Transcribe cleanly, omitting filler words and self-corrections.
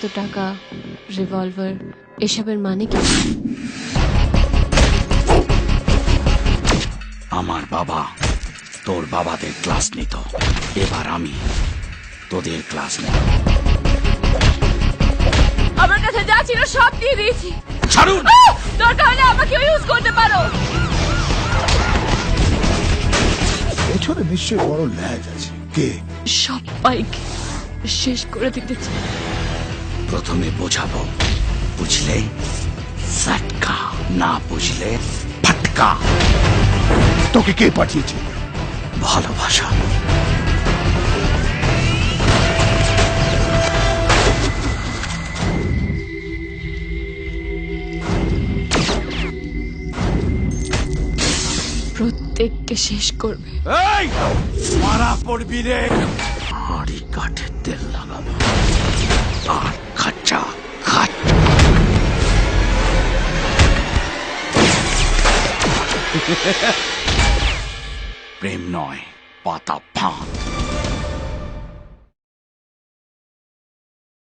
এত টাকা, রিভলভার, এসবের মানে কি? আমার বাবা তোর বাবাদের ক্লাস নিত, এবার আমি তোদের ক্লাস নেব। আমার কাছে যা ছিল সব দিয়ে দিয়েছি। ছাড়ুন! দরকার হলে আমাকে ইউজ করতে পারো। পেছনে নিশ্চয়ই বড় ল্যাজ আছে। কে? সবাইকে শেষ করে দিতে চাই। প্রথমে বোঝাবো, বুঝলে ঝটকা, না বুঝলে ফাটকা। তোকে কে পাঠিয়েছে? ভালোবাসা। প্রত্যেককে শেষ করবে। এই মারা পড়বি রে। হাড়ি কাঠে তেল লাগাবো আর খাচ্চা খাট। প্রেম নয়, পাতা ফাঁদ।